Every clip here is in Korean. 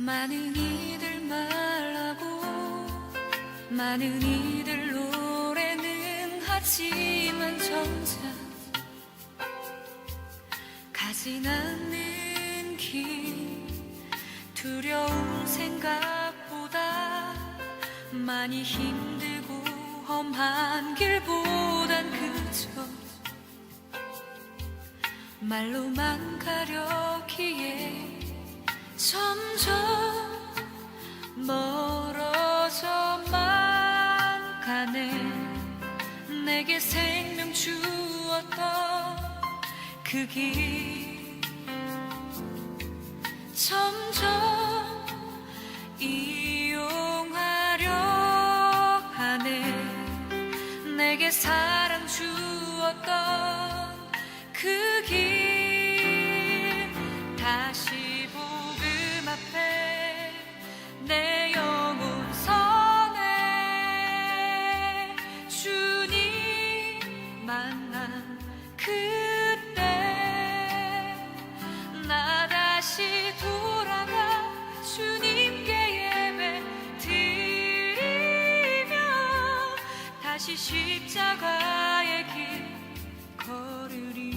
많은 이들 말하고 많은 이들 노래는 하지만 정작 가진 않는 길 두려운 생각보다 많이 힘들고 험한 길보단 그저 말로만 가려기에 점점 멀어져만 가네. 내게 생명 주었던 그 길 점점 이용하려 하네. 내게 사랑 주었던 그 길 다시 복음 앞에 내 영혼 서네. 주님 만난 그때 나 다시 돌아가 주님께 예배 드리며 다시 십자가의 길 걸으리.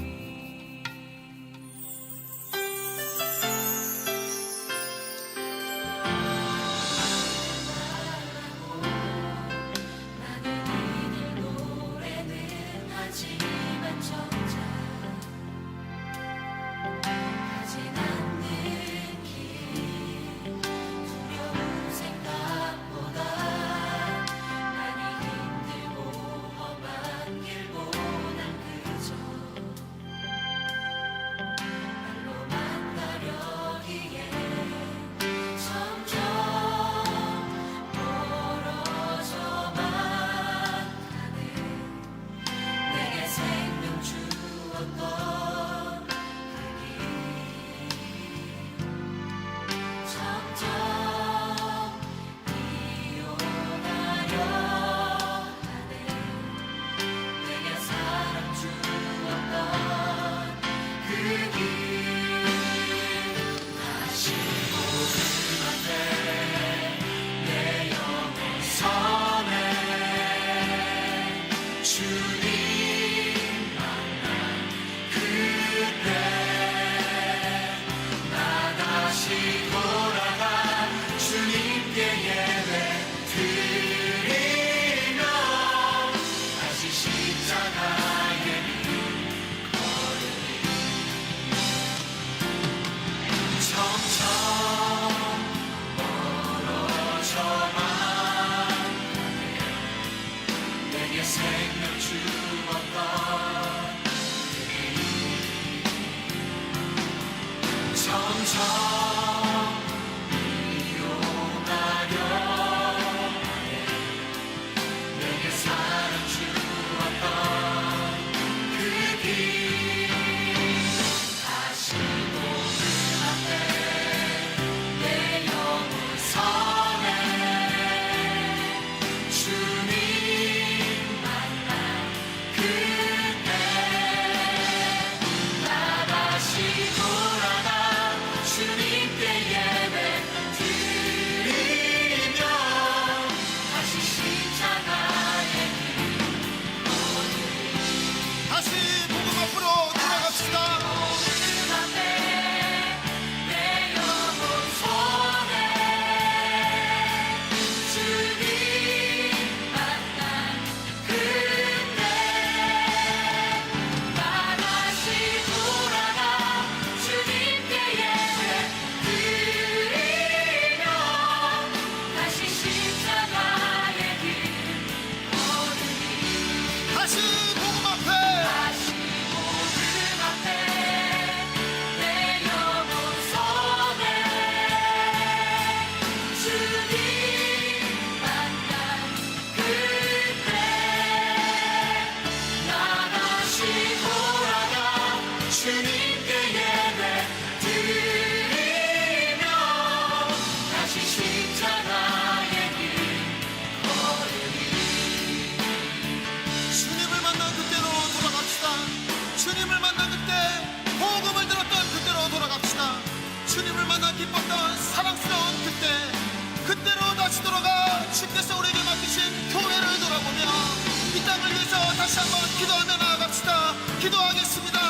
생명 주었던 점점 이용하려 내게 사랑 주었던 그 길 다시 복음 앞에 내 영혼 서네. 주님 그때 나 다시 돌아가 주님 다시 돌아가 주께서 우리에게 맡기신 교회를 돌아보며 이 땅을 위해서 다시 한번 기도하며 나아갑시다. 기도하겠습니다.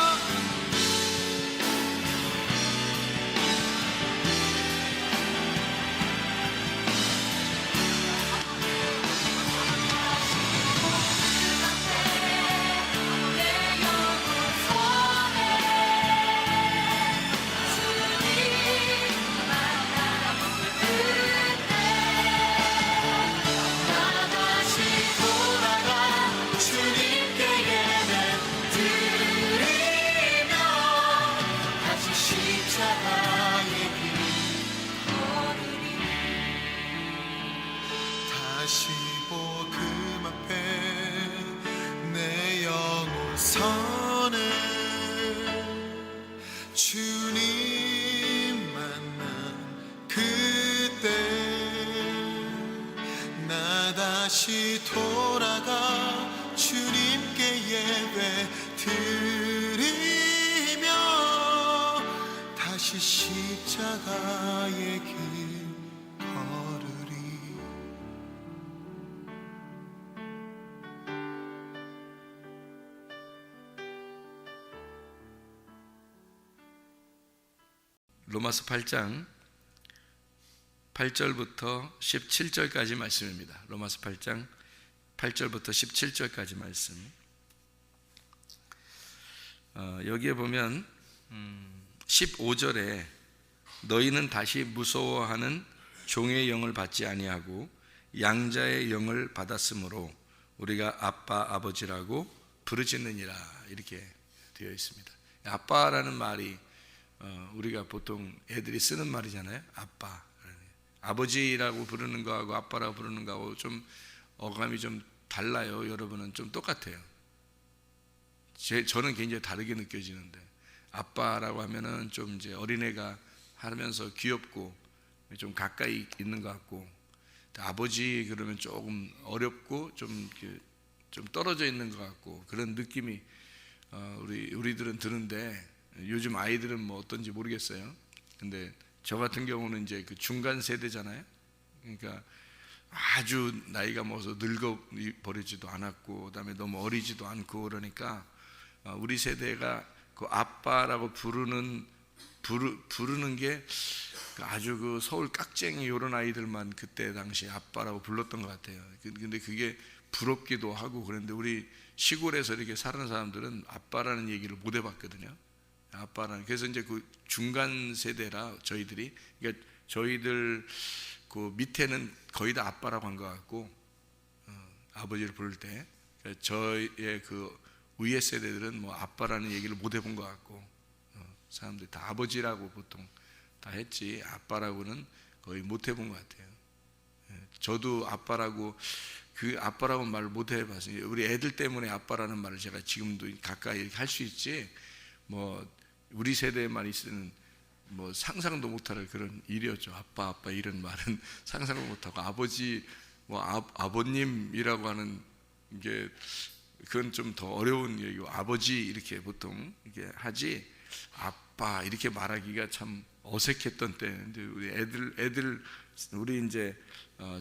다시 복음 앞에 내 영혼 서네 주님 만난 그때 나 다시 돌아가 주님께 예배 드리며 다시 십자가의 길 걸으리. 로마서 8장 8절부터 17절까지 말씀입니다. 로마서 8장 8절부터 17절까지 말씀. 여기에 보면 15절에 너희는 다시 무서워하는 종의 영을 받지 아니하고 양자의 영을 받았으므로 우리가 아빠 아버지라고 부르짖느니라 이렇게 되어 있습니다. 아빠라는 말이 우리가 보통 애들이 쓰는 말이잖아요. 아빠, 아버지라고 부르는 거하고 아빠라고 부르는 거하고 좀 어감이 좀 달라요. 여러분은 좀 똑같아요. 저는 굉장히 다르게 느껴지는데 아빠라고 하면은 좀 이제 어린애가 하면서 귀엽고 좀 가까이 있는 것 같고, 아버지 그러면 조금 어렵고 좀 떨어져 있는 것 같고 그런 느낌이 우리들은 드는데, 요즘 아이들은 뭐 어떤지 모르겠어요. 근데 저 같은 경우는 이제 그 중간 세대잖아요. 그러니까 아주 나이가 먹어서 늙어 버리지도 않았고, 그다음에 너무 어리지도 않고, 그러니까 우리 세대가 그 아빠라고 부르는 게 아주 그 서울 깍쟁이 이런 아이들만 그때 당시 아빠라고 불렀던 것 같아요. 근데 그게 부럽기도 하고 그런데 우리 시골에서 이렇게 사는 사람들은 아빠라는 얘기를 못 해봤거든요. 아빠라는. 그래서 이제 그 중간 세대라 저희들이, 그러니까 저희들 그 밑에는 거의 다 아빠라고 한 것 같고, 아버지를 부를 때 저의 그 위에 세대들은 뭐 아빠라는 얘기를 못 해본 것 같고, 사람들이 다 아버지라고 보통 다 했지 아빠라고는 거의 못 해본 것 같아요. 저도 아빠라고 말을 못 해봤어요. 우리 애들 때문에 아빠라는 말을 제가 지금도 가까이 할 수 있지, 뭐 우리 세대에만 있으면 뭐 상상도 못할 그런 일이었죠. 아빠 이런 말은 상상도 못하고, 아버지 뭐 아버님이라고 하는 게 그건 좀 더 어려운 얘기고, 아버지 이렇게 보통 이렇게 하지 아빠 이렇게 말하기가 참 어색했던 때. 근데 우리 애들 우리 이제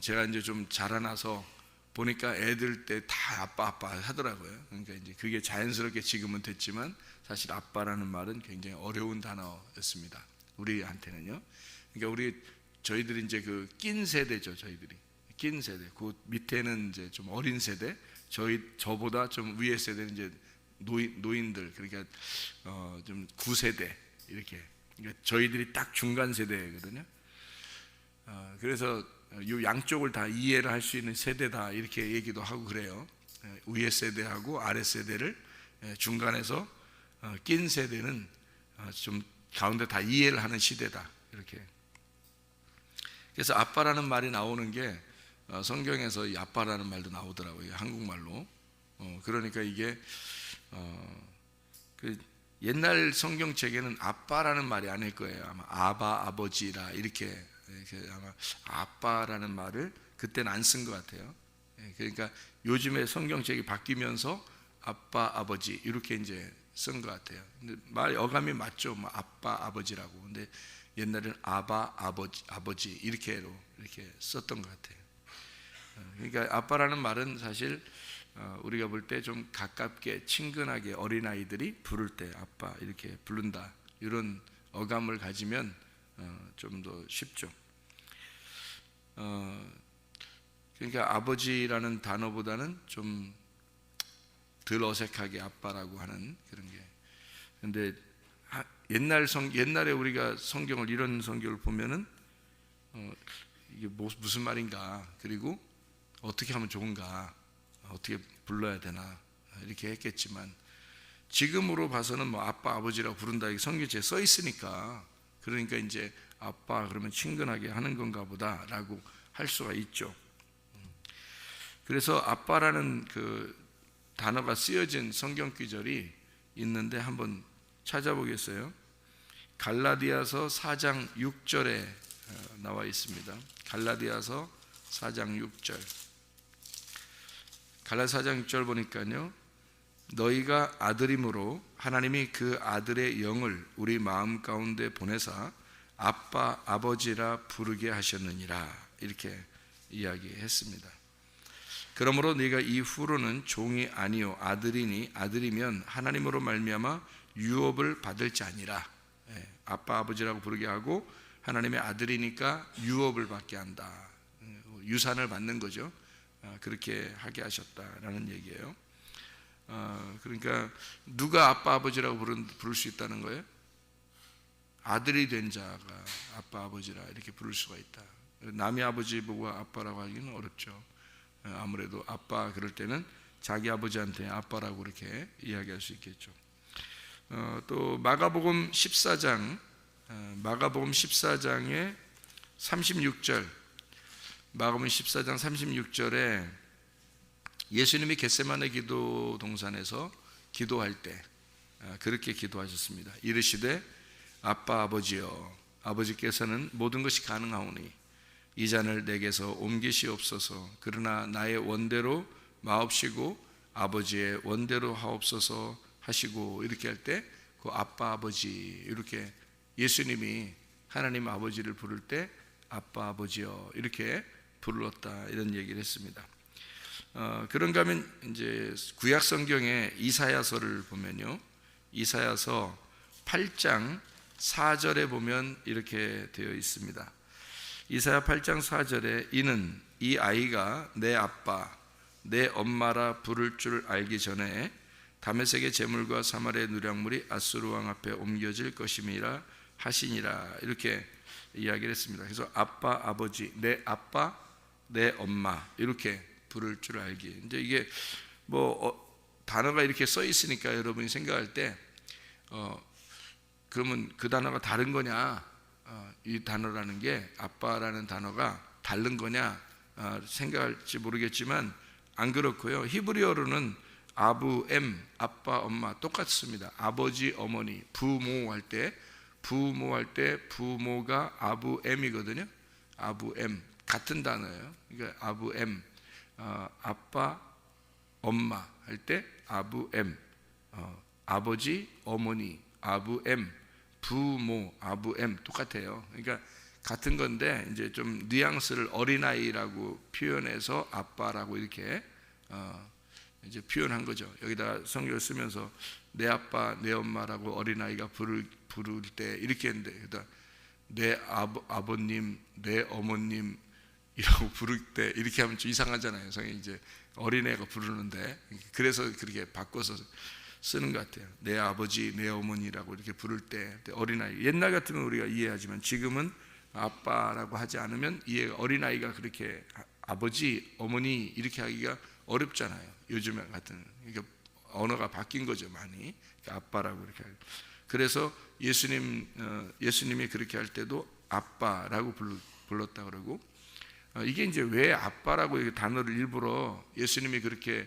제가 이제 좀 자라나서 보니까 애들 때 다 아빠 하더라고요. 그러니까 이제 그게 자연스럽게 지금은 됐지만 사실 아빠라는 말은 굉장히 어려운 단어였습니다. 우리한테는요. 그러니까 저희들이 이제 그 낀 세대죠. 저희들이 낀 세대. 그 밑에는 이제 좀 어린 세대. 저보다 좀 위에 세대는 이제 노인들. 그러니까 좀 9세대 이렇게. 그러니까 저희들이 딱 중간 세대거든요. 그래서 이 양쪽을 다 이해를 할 수 있는 세대다 이렇게 얘기도 하고 그래요. 위에 세대하고 아래 세대를 중간에서 낀 세대는 좀 가운데 다 이해를 하는 시대다 이렇게. 그래서 아빠라는 말이 나오는 게 성경에서 이 아빠라는 말도 나오더라고요. 한국말로. 그러니까 이게 그 옛날 성경책에는 아빠라는 말이 아닐 거예요. 아마 아버지라 이렇게 아마 아빠라는 말을 그때는 안 쓴 것 같아요. 그러니까 요즘에 성경책이 바뀌면서 아빠 아버지 이렇게 이제 쓴 것 같아요. 근데 말 어감이 맞죠. 뭐 아빠 아버지라고. 근데 옛날에는 아바, 아버지 이렇게 썼던 것 같아요. 그러니까 아빠라는 말은 사실 우리가 볼 때 좀 가깝게 친근하게 어린아이들이 부를 때 아빠 이렇게 부른다, 이런 어감을 가지면 좀 더 쉽죠. 그러니까 아버지라는 단어보다는 좀 덜 어색하게 아빠라고 하는 그런 게. 근데 옛날에 우리가 성경을, 이런 성경을 보면은 이게 무슨 말인가, 그리고 어떻게 하면 좋은가, 어떻게 불러야 되나 이렇게 했겠지만, 지금으로 봐서는 뭐 아빠 아버지라고 부른다 이게 성경책에 써 있으니까, 그러니까 이제 아빠 그러면 친근하게 하는 건가 보다라고 할 수가 있죠. 그래서 아빠라는 그 단어가 쓰여진 성경 구절이 있는데 한번 찾아보겠어요. 갈라디아서 4장 6절에 나와 있습니다. 갈라디아서 4장 6절. 갈라디아 4장 6절 보니까요, 너희가 아들임으로 하나님이 그 아들의 영을 우리 마음 가운데 보내사 아빠 아버지라 부르게 하셨느니라, 이렇게 이야기했습니다. 그러므로 네가 이후로는 종이 아니요 아들이니 아들이면 하나님으로 말미암아 유업을 받을지 아니라. 아빠 아버지라고 부르게 하고 하나님의 아들이니까 유업을 받게 한다, 유산을 받는 거죠. 그렇게 하게 하셨다라는 얘기예요. 그러니까 누가 아빠 아버지라고 부를 수 있다는 거예요? 아들이 된 자가 아빠 아버지라 이렇게 부를 수가 있다. 남의 아버지 보고 아빠라고 하기는 어렵죠. 아무래도 아빠 그럴 때는 자기 아버지한테 아빠라고 이렇게 이야기할 수 있겠죠. 또 마가복음 14장의 36절, 마가복음 14장 36절에 예수님이 겟세마네 기도 동산에서 기도할 때 그렇게 기도하셨습니다. 이르시되 아빠 아버지여, 아버지께서는 모든 것이 가능하오니 이 잔을 내게서 옮기시옵소서. 그러나 나의 원대로 마옵시고 아버지의 원대로 하옵소서 하시고, 이렇게 할 때 그 아빠 아버지, 이렇게 예수님이 하나님 아버지를 부를 때 아빠 아버지여 이렇게 불렀다, 이런 얘기를 했습니다. 그런가 하면 이제 구약 성경의 이사야서를 보면요, 이사야서 8장 4절에 보면 이렇게 되어 있습니다. 이사야 8장 4절에 이는 이 아이가 내 아빠 내 엄마라 부를 줄 알기 전에 다메섹의 제물과 사마리아의 누량물이 아수르 왕 앞에 옮겨질 것임이라 하시니라, 이렇게 이야기를 했습니다. 그래서 아빠 아버지, 내 아빠 내 엄마 이렇게 부를 줄 알기. 이제 이게 단어가 이렇게 써 있으니까 여러분이 생각할 때 그러면 그 단어가 다른 거냐, 이 단어라는 게 아빠라는 단어가 다른 거냐 생각할지 모르겠지만 안 그렇고요. 히브리어로는 아부엠, 아빠 엄마 똑같습니다. 아버지 어머니, 부모 할 때 부모가 아부엠이거든요. 아부엠 같은 단어예요. 그러니까 아부엠, 아빠 엄마 할 때 아부엠, 아버지 어머니 아부엠, 부모 아부엠 똑같아요. 그러니까 같은 건데 이제 좀 뉘앙스를 어린아이라고 표현해서 아빠라고 이렇게 이제 표현한 거죠. 여기다 성경을 쓰면서 내 아빠 내 엄마라고 어린아이가 부를 때 이렇게 했는데, 그러다 내 아버님 내 어머님 이라고 부를 때 이렇게 하면 좀 이상하잖아요. 성경이 이제 어린애가 부르는데, 그래서 그렇게 바꿔서 쓰는 것 같아요. 내 아버지 내 어머니라고 이렇게 부를 때 어린아이, 옛날 같으면 우리가 이해하지만 지금은 아빠라고 하지 않으면 어린아이가 그렇게 아버지 어머니 이렇게 하기가 어렵잖아요. 요즘 같은, 그러니까 언어가 바뀐 거죠, 많이. 아빠라고 이렇게 하고. 그래서 예수님이 그렇게 할 때도 아빠라고 불렀다 그러고, 이게 이제 왜 아빠라고 이 단어를 일부러 예수님이 그렇게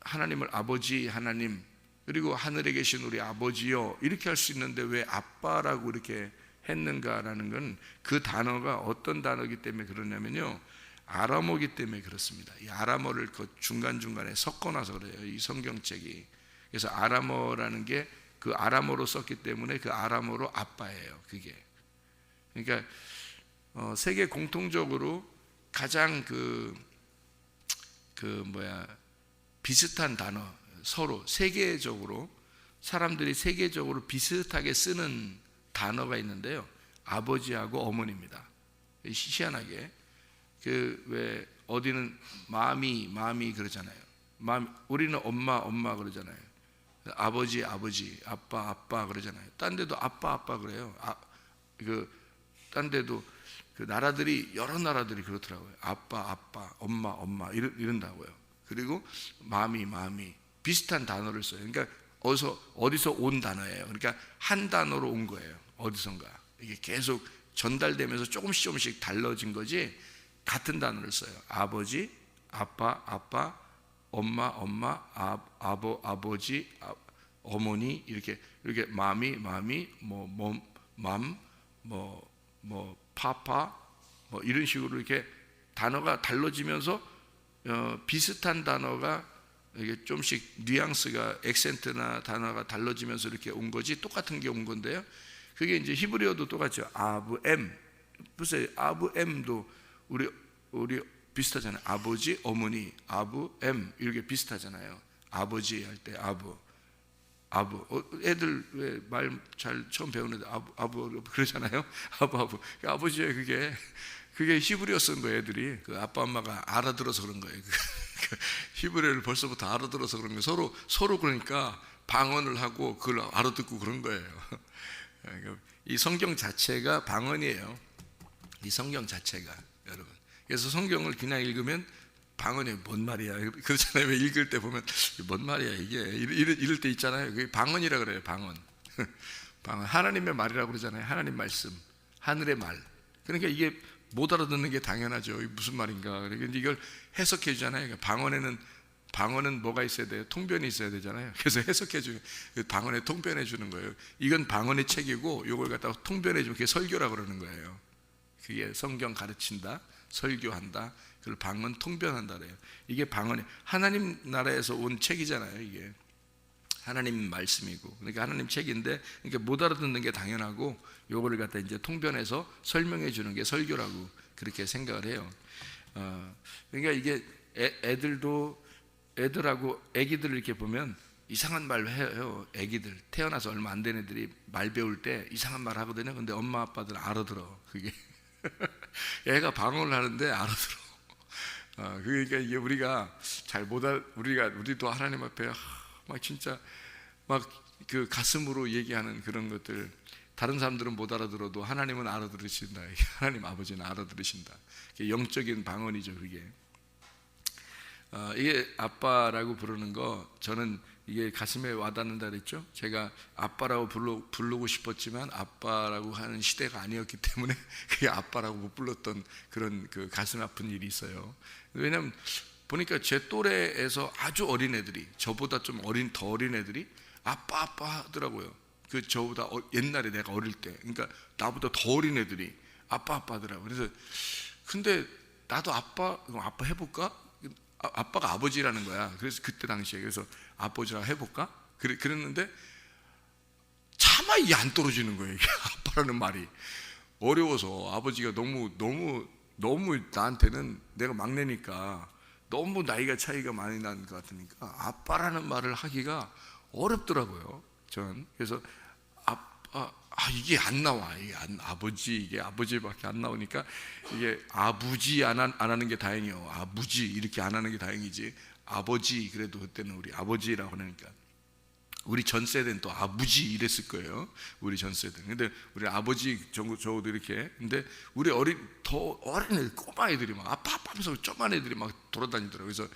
하나님을 아버지 하나님 그리고 하늘에 계신 우리 아버지요 이렇게 할 수 있는데 왜 아빠라고 이렇게 했는가라는 건 그 단어가 어떤 단어이기 때문에 그러냐면요, 아람어기 때문에 그렇습니다. 이 아람어를 그 중간중간에 섞어놔서 그래요, 이 성경책이. 그래서 아람어라는 게 그 아람어로 썼기 때문에 그 아람어로 아빠예요. 그게. 그러니까 세계 공통적으로 가장 비슷한 단어, 서로 세계적으로 사람들이 세계적으로 비슷하게 쓰는 단어가 있는데요. 아버지하고 어머니입니다. 희한하게 왜 어디는 마미 그러잖아요. 우리는 엄마 그러잖아요. 아버지 아빠 그러잖아요. 딴 데도 아빠 그래요. 딴 데도 그 나라들이 여러 나라들이 그렇더라고요. 아빠 엄마 이런다고요. 그리고 마미 비슷한 단어를 써요. 그러니까 어디서 온 단어예요. 그러니까 한 단어로 온 거예요. 어디선가 이게 계속 전달되면서 조금씩 달라진 거지 같은 단어를 써요. 아버지, 아빠, 엄마, 아버지, 어머니 이렇게 마미, 파파 이런 식으로 이렇게 단어가 달라지면서 비슷한 단어가 이게 좀씩 뉘앙스가 액센트나 단어가 달라지면서 이렇게 온 거지 똑같은 게 온 건데요. 그게 이제 히브리어도 똑같죠. 아브엠, 보세요. 아브엠도 우리 비슷하잖아요. 아버지, 어머니, 아브엠 이렇게 비슷하잖아요. 아버지 할 때 아부. 애들 왜 말 잘 처음 배우는데 아부 그러잖아요. 아부. 아버지의 그게 히브리어 쓴 거예요. 애들이 그 아빠 엄마가 알아들어서 그런 거예요. 히브리어를 벌써부터 알아들어서 그런 거예요. 서로 그러니까 방언을 하고 그걸 알아듣고 그런 거예요. 이 성경 자체가 방언이에요. 이 성경 자체가 여러분. 그래서 성경을 그냥 읽으면 방언이 뭔 말이야 그렇잖아요. 왜 읽을 때 보면 뭔 말이야 이게 이럴 때 있잖아요. 그게 방언이라 그래요. 방언. 하나님의 말이라고 그러잖아요. 하나님 말씀, 하늘의 말. 그러니까 이게 못 알아듣는 게 당연하죠. 이게 무슨 말인가. 그러니까 이걸 해석해 주잖아요. 방언은 뭐가 있어야 돼요? 통변이 있어야 되잖아요. 그래서 해석해 주는 방언에 통변해 주는 거예요. 이건 방언의 책이고 이걸 갖다가 통변해 주면 그게 설교라고 그러는 거예요. 그게 성경 가르친다, 설교한다, 그걸 방언 통변한다 그래요. 이게 방언이 하나님 나라에서 온 책이잖아요. 이게 하나님 말씀이고, 그러니까 하나님 책인데, 그러니까 못 알아듣는 게 당연하고 요거를 갖다 이제 통변해서 설명해 주는 게 설교라고 그렇게 생각을 해요. 그러니까 이게 애들하고 애기들 이렇게 보면 이상한 말 해요. 애기들 태어나서 얼마 안 된 애들이 말 배울 때 이상한 말 하거든요. 근데 엄마 아빠들은 알아들어. 그게 애가 방언을 하는데 알아들어. 그러니까 이게 우리가 우리도 하나님 앞에 막 진짜 막 그 가슴으로 얘기하는 그런 것들, 다른 사람들은 못 알아들어도 하나님은 알아들으신다. 하나님 아버지는 알아들으신다. 영적인 방언이죠. 그게 이게 아빠라고 부르는 거, 저는 이게 가슴에 와닿는다 그랬죠. 제가 아빠라고 부르고 싶었지만 아빠라고 하는 시대가 아니었기 때문에 그게 아빠라고 못 불렀던 그런 그 가슴 아픈 일이 있어요. 왜냐하면 보니까 제 또래에서 아주 어린 애들이, 저보다 좀 더 어린 애들이 아빠 하더라고요. 그 저보다 옛날에 내가 어릴 때, 그러니까 나보다 더 어린 애들이 아빠 하더라고요. 그래서 근데 나도 아빠 해볼까? 아빠가 아버지라는 거야. 그래서 그때 당시에 그래서 아버지라 해볼까? 그랬는데 차마 이게 안 떨어지는 거예요. 이게 아빠라는 말이 어려워서. 아버지가 너무 나한테는, 내가 막내니까 너무 나이가 차이가 많이 나는 것 같으니까 아빠라는 말을 하기가 어렵더라고요. 전 그래서 이게 안 나와. 이게 아버지밖에 안 나오니까, 이게 아부지 안 하는 게 다행이요. 아부지 이렇게 안 하는 게 다행이지. 아버지, 그래도 그때는 우리 아버지라고 하니까. 우리 전 세대는 또 아부지 이랬을 거예요. 우리 전 세대는. 근데 우리 아버지 저도 이렇게. 근데 우리 더 어린 애들, 꼬마 애들이 막 아빠 하면서 쪼만 애들이 막 돌아다니더라고요. 그래서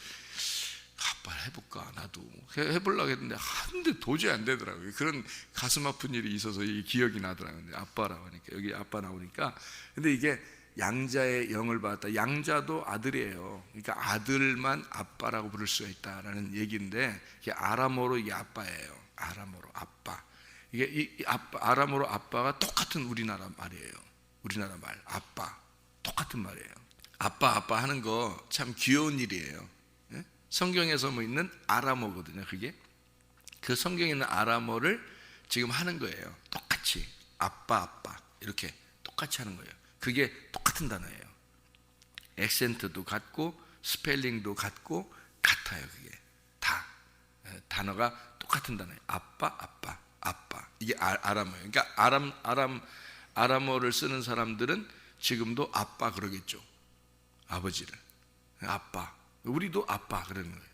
아빠 해볼까? 나도 해보려고 했는데 한데 도저히 안 되더라고요. 그런 가슴 아픈 일이 있어서 이 기억이 나더라고요. 근데 아빠라고 하니까, 여기 아빠 나오니까. 근데 이게 양자의 영을 받았다. 양자도 아들이에요. 그러니까 아들만 아빠라고 부를 수가 있다라는 얘기인데, 이게 아람어로 이게 아빠예요. 아람어로 아빠. 이게 아람어로 아빠가 똑같은 우리나라 말이에요. 우리나라 말 아빠 똑같은 말이에요. 아빠 하는 거 참 귀여운 일이에요. 성경에서 있는 아람어거든요. 그게 그 성경에 있는 아람어를 지금 하는 거예요. 똑같이 아빠 이렇게 똑같이 하는 거예요. 그게 똑같은 단어예요. 액센트도 같고 스펠링도 같고 같아요. 그게 다 단어가 똑같은 단어예요. 아빠. 이게 아람어예요. 그러니까 아람어를 쓰는 사람들은 지금도 아빠 그러겠죠. 아버지를 아빠. 우리도 아빠 그러는 거예요.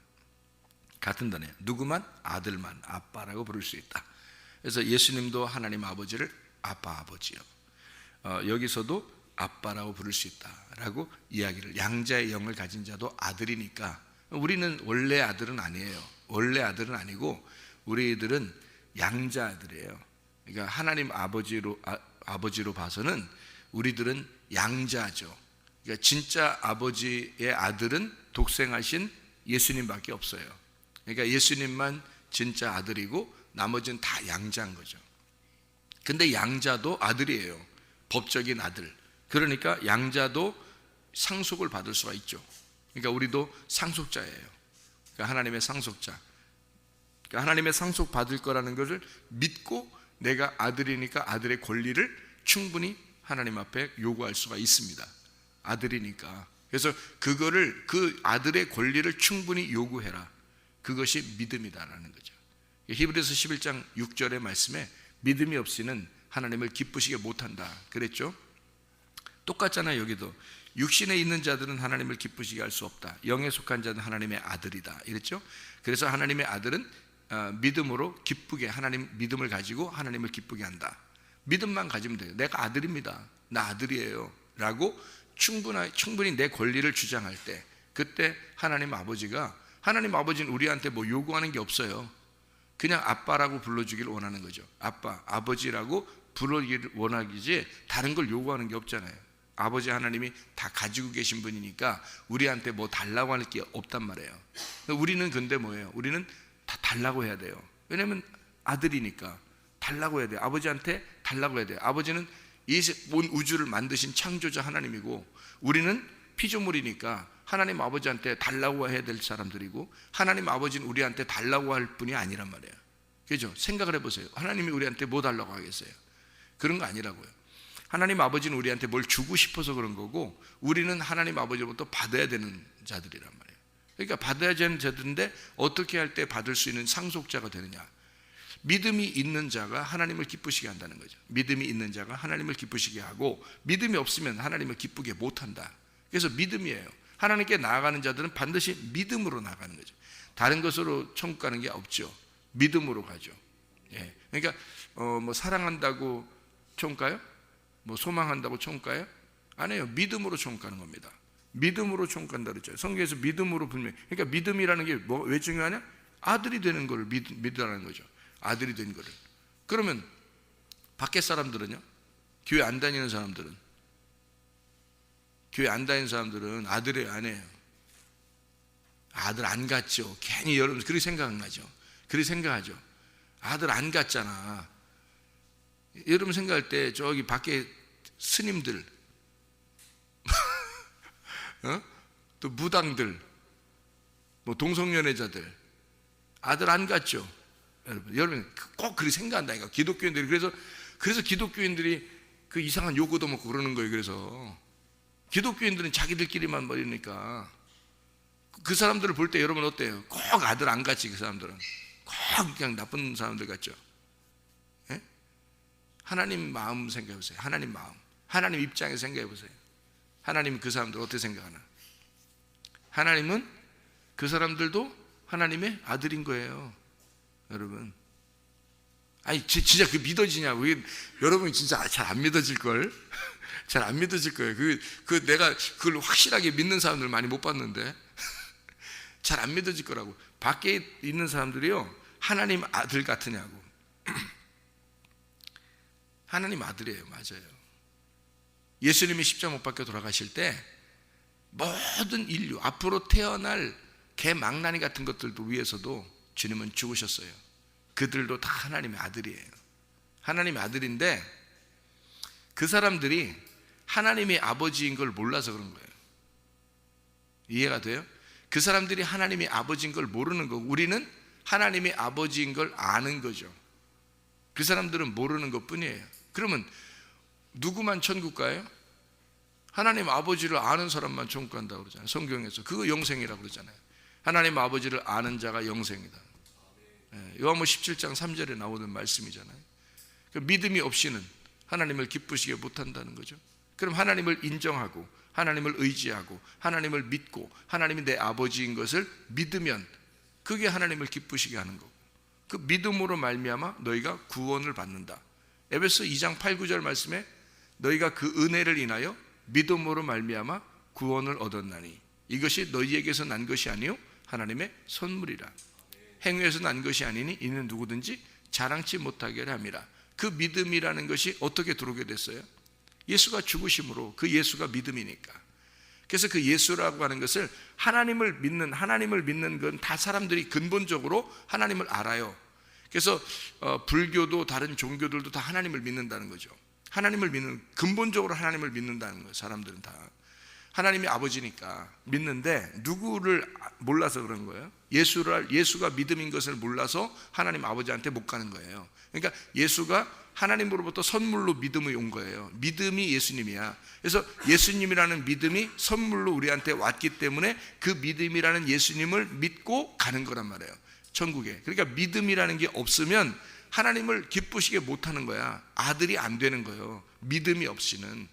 같은 단어예요. 누구만? 아들만 아빠라고 부를 수 있다. 그래서 예수님도 하나님 아버지를 아버지요. 여기서도 아빠라고 부를 수 있다라고 이야기를, 양자의 영을 가진 자도 아들이니까. 우리는 원래 아들은 아니에요. 원래 아들은 아니고 우리들은 양자 아들이에요. 그러니까 하나님 아버지로 봐서는 우리들은 양자죠. 그러니까 진짜 아버지의 아들은 독생하신 예수님밖에 없어요. 그러니까 예수님만 진짜 아들이고 나머지는 다 양자인 거죠. 근데 양자도 아들이에요. 법적인 아들. 그러니까 양자도 상속을 받을 수가 있죠. 그러니까 우리도 상속자예요. 그러니까 하나님의 상속자. 그러니까 하나님의 상속 받을 거라는 것을 믿고 내가 아들이니까 아들의 권리를 충분히 하나님 앞에 요구할 수가 있습니다. 아들이니까. 그래서 그거를, 그 아들의 권리를 충분히 요구해라. 그것이 믿음이다라는 거죠. 히브리서 11장 6절의 말씀에 믿음이 없이는 하나님을 기쁘시게 못한다 그랬죠. 똑같잖아요. 여기도 육신에 있는 자들은 하나님을 기쁘시게 할 수 없다. 영에 속한 자는 하나님의 아들이다 이랬죠. 그래서 하나님의 아들은 믿음으로 기쁘게, 하나님 믿음을 가지고 하나님을 기쁘게 한다. 믿음만 가지면 돼요. 내가 아들입니다. 나 아들이에요 라고 충분히 내 권리를 주장할 때, 그때 하나님 아버지는 우리한테 뭐 요구하는 게 없어요. 그냥 아빠라고 불러주기를 원하는 거죠. 아빠, 아버지라고 부르기를 원하기지 다른 걸 요구하는 게 없잖아요. 아버지 하나님이 다 가지고 계신 분이니까 우리한테 뭐 달라고 할 게 없단 말이에요. 우리는 근데 뭐예요? 우리는 다 달라고 해야 돼요. 왜냐면 아들이니까 달라고 해야 돼요. 아버지한테 달라고 해야 돼요. 아버지는 이 온 우주를 만드신 창조자 하나님이고 우리는 피조물이니까 하나님 아버지한테 달라고 해야 될 사람들이고, 하나님 아버지는 우리한테 달라고 할 분이 아니란 말이에요. 그죠? 생각을 해보세요. 하나님이 우리한테 뭐 달라고 하겠어요? 그런 거 아니라고요. 하나님 아버지는 우리한테 뭘 주고 싶어서 그런 거고, 우리는 하나님 아버지로부터 받아야 되는 자들이란 말이에요. 그러니까 받아야 되는 자들인데 어떻게 할 때 받을 수 있는 상속자가 되느냐? 믿음이 있는 자가 하나님을 기쁘시게 한다는 거죠. 믿음이 있는 자가 하나님을 기쁘시게 하고, 믿음이 없으면 하나님을 기쁘게 못한다. 그래서 믿음이에요. 하나님께 나아가는 자들은 반드시 믿음으로 나가는 거죠. 다른 것으로 천국 가는 게 없죠. 믿음으로 가죠. 예. 그러니까 뭐 사랑한다고 천국 가요? 뭐 소망한다고 천국 가요? 아니에요. 믿음으로 천국 가는 겁니다. 믿음으로 천국 간다 그랬죠. 성경에서 믿음으로 분명히. 그러니까 믿음이라는 게 왜 중요하냐? 아들이 되는 걸 믿으라는 거죠. 아들이 된 거를. 그러면 밖에 사람들은요? 교회 안 다니는 사람들은 아들이에요, 아니에요? 아들 안 갔죠. 괜히 여러분 그렇게 생각나죠. 그렇게 생각하죠. 아들 안 갔잖아. 여러분 생각할 때 저기 밖에 스님들 또 무당들, 뭐 동성연애자들 아들 안 갔죠. 여러분 꼭 그렇게 생각한다니까. 기독교인들이 그래서 기독교인들이 그 이상한 요거도 먹고 그러는 거예요. 그래서 기독교인들은 자기들끼리만 버리니까 그 사람들을 볼 때 여러분 어때요? 꼭 아들 안 갔지. 그 사람들은 꼭 그냥 나쁜 사람들 같죠. 예? 하나님 마음 생각해 보세요. 하나님 마음, 하나님 입장에서 생각해 보세요. 하나님은 그 사람들 어떻게 생각하나? 하나님은 그 사람들도 하나님의 아들인 거예요. 여러분, 아니 진짜 그 믿어지냐고. 여러분 진짜 잘 안 믿어질걸. 잘 안 믿어질 거예요. 내가 그걸 확실하게 믿는 사람들 많이 못 봤는데 잘 안 믿어질 거라고. 밖에 있는 사람들이요, 하나님 아들 같으냐고. 하나님 아들이에요. 맞아요. 예수님이 십자가 못 박혀 돌아가실 때 모든 인류, 앞으로 태어날 개망나니 같은 것들도 위해서도 주님은 죽으셨어요. 그들도 다 하나님의 아들이에요. 하나님의 아들인데 그 사람들이 하나님의 아버지인 걸 몰라서 그런 거예요. 이해가 돼요? 그 사람들이 하나님의 아버지인 걸 모르는 거고, 우리는 하나님의 아버지인 걸 아는 거죠. 그 사람들은 모르는 것뿐이에요. 그러면 누구만 천국 가요? 하나님 아버지를 아는 사람만 천국 간다고 그러잖아요. 성경에서 그거 영생이라고 그러잖아요. 하나님 아버지를 아는 자가 영생이다. 요한복음 17장 3절에 나오는 말씀이잖아요. 믿음이 없이는 하나님을 기쁘시게 못한다는 거죠. 그럼 하나님을 인정하고 하나님을 의지하고 하나님을 믿고 하나님이 내 아버지인 것을 믿으면 그게 하나님을 기쁘시게 하는 거고, 그 믿음으로 말미암아 너희가 구원을 받는다. 에베소 2장 8, 9절 말씀에 너희가 그 은혜를 인하여 믿음으로 말미암아 구원을 얻었나니 이것이 너희에게서 난 것이 아니요 하나님의 선물이라. 행위에서 난 것이 아니니 이는 누구든지 자랑치 못하게 함이라. 그 믿음이라는 것이 어떻게 들어오게 됐어요? 예수가 죽으심으로. 그 예수가 믿음이니까. 그래서 그 예수라고 하는 것을 하나님을 믿는 건 다 사람들이 근본적으로 하나님을 알아요. 그래서 불교도 다른 종교들도 다 하나님을 믿는다는 거죠. 하나님을 믿는, 근본적으로 하나님을 믿는다는 거예요. 사람들은 다 하나님이 아버지니까 믿는데 누구를 몰라서 그런 거예요. 예수가 믿음인 것을 몰라서 하나님 아버지한테 못 가는 거예요. 그러니까 예수가 하나님으로부터 선물로 믿음이 온 거예요. 믿음이 예수님이야. 그래서 예수님이라는 믿음이 선물로 우리한테 왔기 때문에 그 믿음이라는 예수님을 믿고 가는 거란 말이에요, 천국에. 그러니까 믿음이라는 게 없으면 하나님을 기쁘시게 못하는 거야. 아들이 안 되는 거예요, 믿음이 없이는.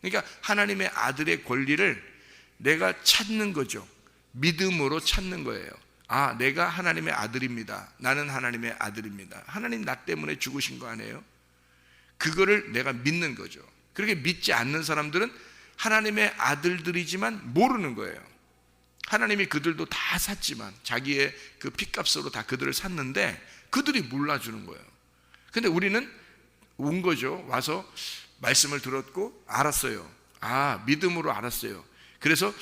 그러니까 하나님의 아들의 권리를 내가 찾는 거죠. 믿음으로 찾는 거예요. 아, 내가 하나님의 아들입니다. 나는 하나님의 아들입니다. 하나님 나 때문에 죽으신 거 아니에요? 그거를 내가 믿는 거죠. 그렇게 믿지 않는 사람들은 하나님의 아들들이지만 모르는 거예요. 하나님이 그들도 다 샀지만, 자기의 그 핏값으로 다 그들을 샀는데 그들이 몰라주는 거예요. 근데 우리는 온 거죠. 와서 말씀을 들었고 알았어요. 아, 믿음으로 알았어요. 그래서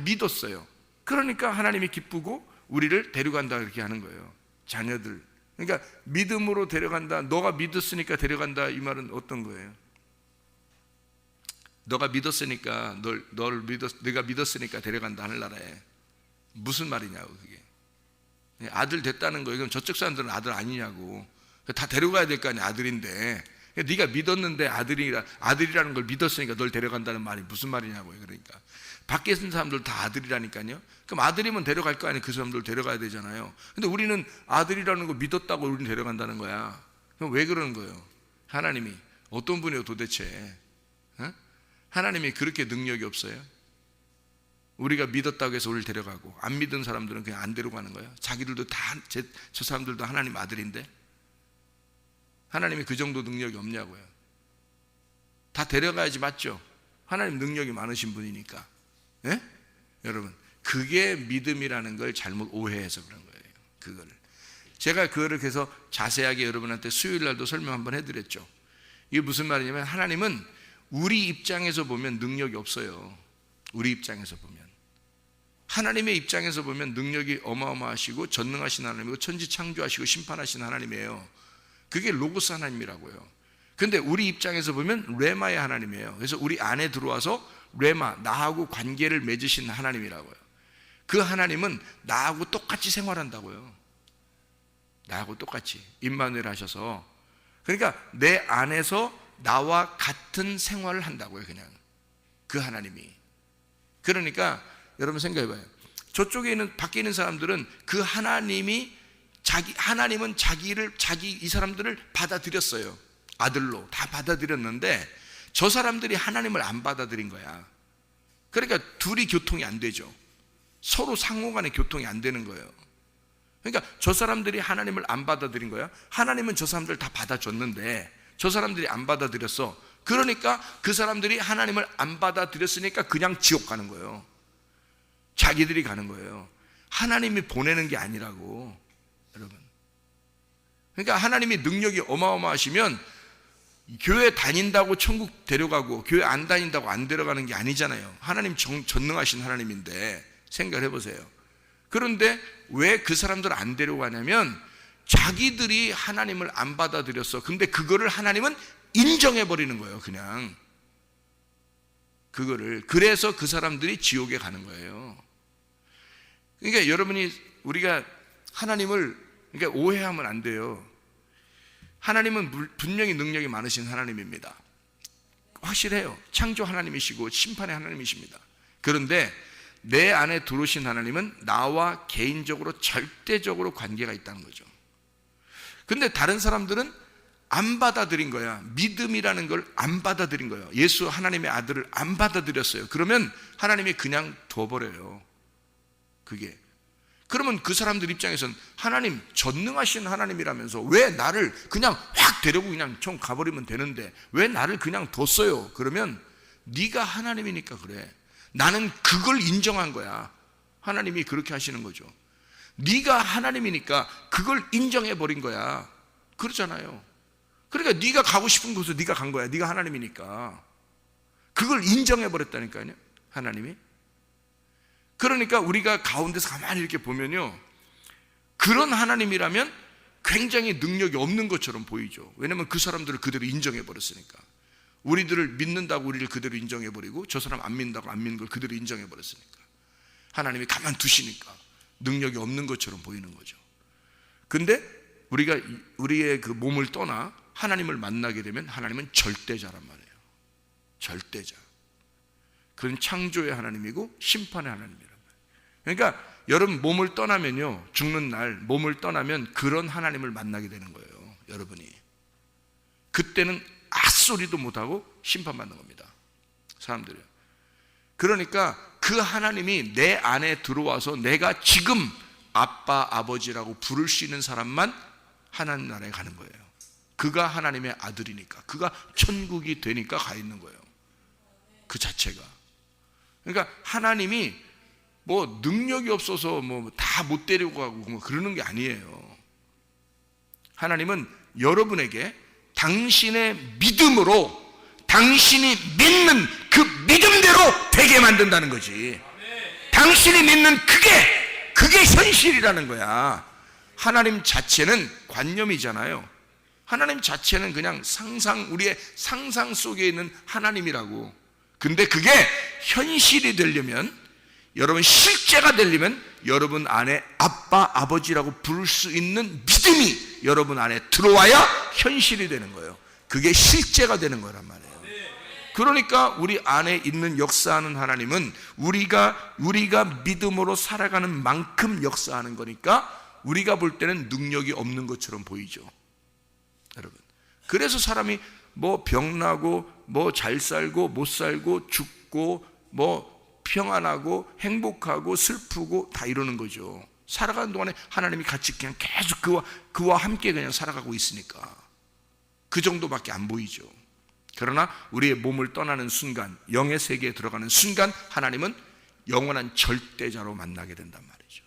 믿었어요. 그러니까 하나님이 기쁘고 우리를 데려간다, 그렇게 하는 거예요, 자녀들. 그러니까 믿음으로 데려간다, 너가 믿었으니까 데려간다, 이 말은 어떤 거예요? 너가 믿었으니까 네가 믿었으니까 데려간다, 하늘나라에. 무슨 말이냐고 그게. 아들 됐다는 거예요. 그럼 저쪽 사람들은 아들 아니냐고. 다 데려가야 될 거 아니야, 아들인데. 네가 믿었는데 아들이라는 걸 믿었으니까 널 데려간다는 말이 무슨 말이냐고요. 그러니까 밖에 있는 사람들 다 아들이라니까요. 그럼 아들이면 데려갈 거 아니에요. 그 사람들 데려가야 되잖아요. 근데 우리는 아들이라는 거 믿었다고 우리는 데려간다는 거야. 그럼 왜 그러는 거예요? 하나님이 어떤 분이에요 도대체? 하나님이 그렇게 능력이 없어요? 우리가 믿었다고 해서 우리를 데려가고 안 믿은 사람들은 그냥 안 데려가는 거예요. 자기들도 다 저 사람들도 하나님 아들인데 하나님이 그 정도 능력이 없냐고요. 다 데려가야지, 맞죠? 하나님 능력이 많으신 분이니까. 예? 여러분, 그게 믿음이라는 걸 잘못 오해해서 그런 거예요. 그거를 제가 그거를 그래서 자세하게 여러분한테 수요일 날도 설명 한번 해드렸죠. 이게 무슨 말이냐면, 하나님은 우리 입장에서 보면 능력이 없어요. 우리 입장에서 보면, 하나님의 입장에서 보면 능력이 어마어마하시고 전능하신 하나님이고 천지창조하시고 심판하신 하나님이에요. 그게 로고스 하나님이라고요. 근데 우리 입장에서 보면 레마의 하나님이에요. 그래서 우리 안에 들어와서 레마, 나하고 관계를 맺으신 하나님이라고요. 그 하나님은 나하고 똑같이 생활한다고요. 나하고 똑같이 임마누엘 하셔서, 그러니까 내 안에서 나와 같은 생활을 한다고요. 그냥 그 하나님이. 그러니까 여러분 생각해봐요. 저쪽에 있는, 밖에 있는 사람들은 그 하나님은 이 사람들을 받아들였어요. 아들로 다 받아들였는데 저 사람들이 하나님을 안 받아들인 거야. 그러니까 둘이 교통이 안 되죠. 서로 상호 간의 교통이 안 되는 거예요. 그러니까 저 사람들이 하나님을 안 받아들인 거야. 하나님은 저 사람들 다 받아줬는데 저 사람들이 안 받아들였어. 그러니까 그 사람들이 하나님을 안 받아들였으니까 그냥 지옥 가는 거예요. 자기들이 가는 거예요. 하나님이 보내는 게 아니라고, 여러분. 그러니까 하나님이 능력이 어마어마하시면 교회 다닌다고 천국 데려가고 교회 안 다닌다고 안 데려가는 게 아니잖아요. 하나님 전능하신 하나님인데 생각을 해보세요. 그런데 왜 그 사람들 안 데려가냐면 자기들이 하나님을 안 받아들였어. 근데 그거를 하나님은 인정해버리는 거예요. 그냥 그거를. 그래서 그 사람들이 지옥에 가는 거예요. 그러니까 여러분이, 우리가 하나님을 그러니까 오해하면 안 돼요. 하나님은 분명히 능력이 많으신 하나님입니다. 확실해요. 창조 하나님이시고 심판의 하나님이십니다. 그런데 내 안에 들어오신 하나님은 나와 개인적으로 절대적으로 관계가 있다는 거죠. 근데 다른 사람들은 안 받아들인 거야. 믿음이라는 걸 안 받아들인 거예요. 예수 하나님의 아들을 안 받아들였어요. 그러면 하나님이 그냥 둬버려요. 그게. 그러면 그 사람들 입장에서는 하나님 전능하신 하나님이라면서 왜 나를 그냥 확 데리고 그냥 좀 가버리면 되는데 왜 나를 그냥 뒀어요? 그러면 네가 하나님이니까 그래. 나는 그걸 인정한 거야. 하나님이 그렇게 하시는 거죠. 네가 하나님이니까 그걸 인정해 버린 거야. 그러잖아요. 그러니까 네가 가고 싶은 곳으로 네가 간 거야. 네가 하나님이니까. 그걸 인정해 버렸다니까요. 하나님이. 그러니까 우리가 가운데서 가만히 이렇게 보면요, 그런 하나님이라면 굉장히 능력이 없는 것처럼 보이죠. 왜냐하면 그 사람들을 그대로 인정해 버렸으니까. 우리들을 믿는다고 우리를 그대로 인정해 버리고 저 사람 안 믿는다고 안 믿는 걸 그대로 인정해 버렸으니까 하나님이 가만 두시니까 능력이 없는 것처럼 보이는 거죠. 근데 우리가 우리의 그 몸을 떠나 하나님을 만나게 되면 하나님은 절대자란 말이에요. 절대자. 그건 창조의 하나님이고 심판의 하나님이란 말이에요. 그러니까 여러분 몸을 떠나면요, 죽는 날 몸을 떠나면 그런 하나님을 만나게 되는 거예요. 여러분이 그때는 앗소리도 못하고 심판받는 겁니다. 사람들이요. 그러니까 그 하나님이 내 안에 들어와서 내가 지금 아빠 아버지라고 부를 수 있는 사람만 하나님 나라에 가는 거예요. 그가 하나님의 아들이니까, 그가 천국이 되니까 가 있는 거예요. 그 자체가. 그러니까 하나님이 뭐 능력이 없어서 뭐 다 못 데리고 가고 뭐 그러는 게 아니에요. 하나님은 여러분에게 당신의 믿음으로 당신이 믿는 그 믿음대로 되게 만든다는 거지. 당신이 믿는 그게 현실이라는 거야. 하나님 자체는 관념이잖아요. 하나님 자체는 그냥 우리의 상상 속에 있는 하나님이라고. 근데 그게 현실이 되려면, 여러분 실제가 되려면 여러분 안에 아빠 아버지라고 부를 수 있는 믿음이 여러분 안에 들어와야 현실이 되는 거예요. 그게 실제가 되는 거란 말이에요. 그러니까 우리 안에 있는 역사하는 하나님은 우리가 믿음으로 살아가는 만큼 역사하는 거니까 우리가 볼 때는 능력이 없는 것처럼 보이죠. 여러분, 그래서 사람이 뭐 병나고 뭐 잘 살고 못 살고 죽고 뭐 평안하고 행복하고 슬프고 다 이러는 거죠. 살아가는 동안에 하나님이 같이 그냥 계속 그와 함께 그냥 살아가고 있으니까 그 정도밖에 안 보이죠. 그러나 우리의 몸을 떠나는 순간, 영의 세계에 들어가는 순간 하나님은 영원한 절대자로 만나게 된단 말이죠.